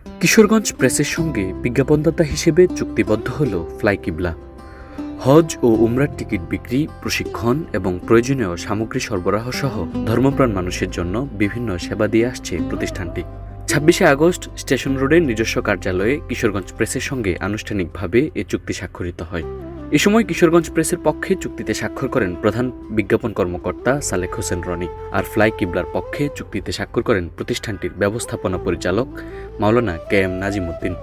কিশোরগঞ্জ প্রেসের সঙ্গে বিজ্ঞাপনদাতা হিসেবে চুক্তিবদ্ধ হল ফ্লাই কিবলা। হজ ও উমরার টিকিট বিক্রি, প্রশিক্ষণ এবং প্রয়োজনীয় সামগ্রী সরবরাহ সহ ধর্মপ্রাণ মানুষের জন্য বিভিন্ন সেবা দিয়ে আসছে প্রতিষ্ঠানটি। 26শে আগস্ট স্টেশন রোডের নিজস্ব কার্যালয়ে কিশোরগঞ্জ প্রেসের সঙ্গে আনুষ্ঠানিকভাবে এ চুক্তি স্বাক্ষরিত হয়। এ সময় কিশোরগঞ্জ প্রেসের পক্ষে চুক্তিতে স্বাক্ষর করেন প্রধান বিজ্ঞাপন কর্মকর্তা সালেক হোসেন রনি, আর ফ্লাই কিবলার পক্ষে চুক্তিতে স্বাক্ষর করেন প্রতিষ্ঠানটির ব্যবস্থাপনা পরিচালক মাওলানা KM নাজিমউদ্দিন।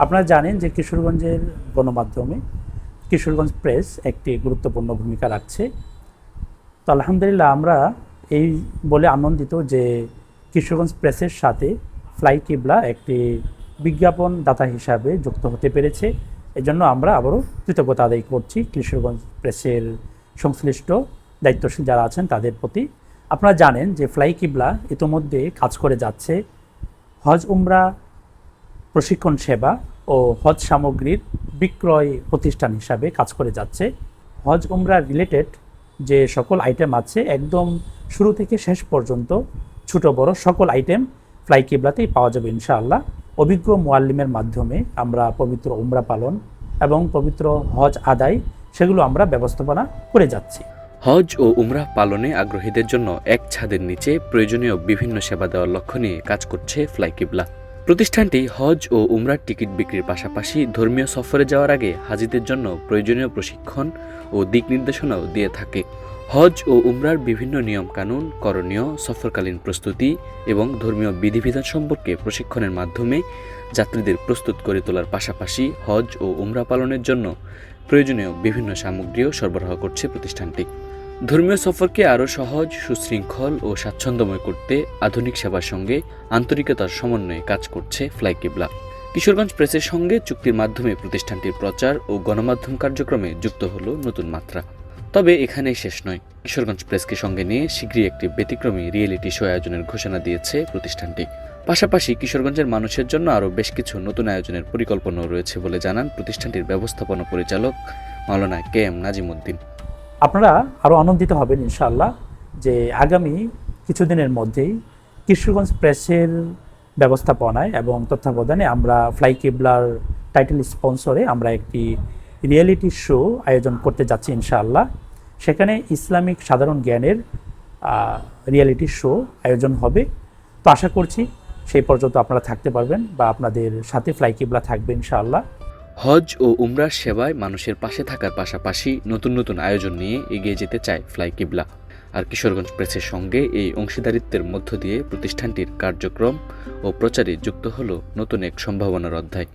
আপনারা জানেন যে কিশোরগঞ্জের গণমাধ্যমে কিশোরগঞ্জ প্রেস একটি গুরুত্বপূর্ণ ভূমিকা রাখছে। তো আলহামদুলিল্লাহ আমরা এই বলে আনন্দিত যে কিশোরগঞ্জ প্রেসের সাথে ফ্লাই কিবলা একটি বিজ্ঞাপন দাতা হিসাবে যুক্ত হতে পেরেছে। এজন্য আমরা আবারও কৃতজ্ঞতা আদায় করছি কিশোরগঞ্জ প্রেসের সংশ্লিষ্ট দায়িত্বশীল যারা আছেন তাদের প্রতি। আপনারা জানেন যে ফ্লাই কিবলা ইতোমধ্যে কাজ করে যাচ্ছে হজ উমরা প্রশিক্ষণ সেবা ও হজ সামগ্রীর বিক্রয় প্রতিষ্ঠান হিসাবে কাজ করে যাচ্ছে। হজ উমরা রিলেটেড যে সকল আইটেম আছে একদম শুরু থেকে শেষ পর্যন্ত ছোট বড় সকল আইটেম ফ্লাই কিবলাতেই পাওয়া যাবে ইনশাআল্লাহ। অভিজ্ঞ মুআল্লিমের মাধ্যমে আমরা পবিত্র উমরা পালন এবং পবিত্র হজ আদায় সেগুলো আমরা ব্যবস্থাপনা করে যাচ্ছি। হজ ও উমরাহ পালনে আগ্রহীদের জন্য এক ছাদের নিচে প্রয়োজনীয় বিভিন্ন সেবা দেওয়ার লক্ষ্য নিয়ে কাজ করছে ফ্লাই কিবলা। প্রতিষ্ঠানটি হজ ও উমরার টিকিট বিক্রির পাশাপাশি ধর্মীয় সফরে যাওয়ার আগে হাজিদের জন্য প্রয়োজনীয় প্রশিক্ষণ ও দিক নির্দেশনাও দিয়ে থাকে। হজ ও উমরার বিভিন্ন নিয়মকানুন, করণীয়, সফরকালীন প্রস্তুতি এবং ধর্মীয় বিধিবিধান সম্পর্কে প্রশিক্ষণের মাধ্যমে যাত্রীদের প্রস্তুত করে তোলার পাশাপাশি হজ ও উমরা পালনের জন্য প্রয়োজনীয় বিভিন্ন সামগ্রীও সরবরাহ করছে প্রতিষ্ঠানটি। ধর্মীয় সফরকে আরও সহজ, সুশৃঙ্খল ও স্বাচ্ছন্দ্যময় করতে আধুনিক সেবার সঙ্গে আন্তরিকতার সমন্বয়ে কাজ করছে ফ্লাই কিবলা। কিশোরগঞ্জ প্রেসের সঙ্গে চুক্তির মাধ্যমে প্রতিষ্ঠানটির প্রচার ও গণমাধ্যম কার্যক্রমে যুক্ত হলো নতুন মাত্রা। তবে এখানেই শেষ নয়। কিশোরগঞ্জ প্রেসকে সঙ্গে নিয়ে শীঘ্রই একটি ব্যতিক্রমী রিয়েলিটি শো আয়োজনের ঘোষণা দিয়েছে প্রতিষ্ঠানটি। পাশাপাশি কিশোরগঞ্জের মানুষের জন্য আরও বেশ কিছু নতুন আয়োজনের পরিকল্পনাও রয়েছে বলে জানান প্রতিষ্ঠানটির ব্যবস্থাপনা পরিচালক মাওলানা KM নাজিমউদ্দিন। আপনারা আরও আনন্দিত হবেন ইনশাআল্লাহ যে আগামী কিছুদিনের মধ্যেই কিশোরগঞ্জ প্রেসের ব্যবস্থাপনায় এবং তত্ত্বাবধানে আমরা ফ্লাই কিবলার টাইটেল স্পন্সরে আমরা একটি রিয়েলিটি শো আয়োজন করতে যাচ্ছি ইনশাআল্লাহ। সেখানে ইসলামিক সাধারণ জ্ঞানের রিয়েলিটি শো আয়োজন হবে। তো আশা করছি সেই পর্যন্ত আপনারা থাকতে পারবেন বা আপনাদের সাথে ফ্লাই কিবলা থাকবে ইনশাআল্লাহ। হজ ও উমরার সেবায় মানুষের পাশে থাকার পাশাপাশি নতুন নতুন আয়োজন নিয়ে এগিয়ে যেতে চায় ফ্লাই কিবলা। আর কিশোরগঞ্জ প্রেসের সঙ্গে এই অংশীদারিত্বের মধ্য দিয়ে প্রতিষ্ঠানটির কার্যক্রম ও প্রচারে যুক্ত হলো নতুন এক সম্ভাবনার অধ্যায়।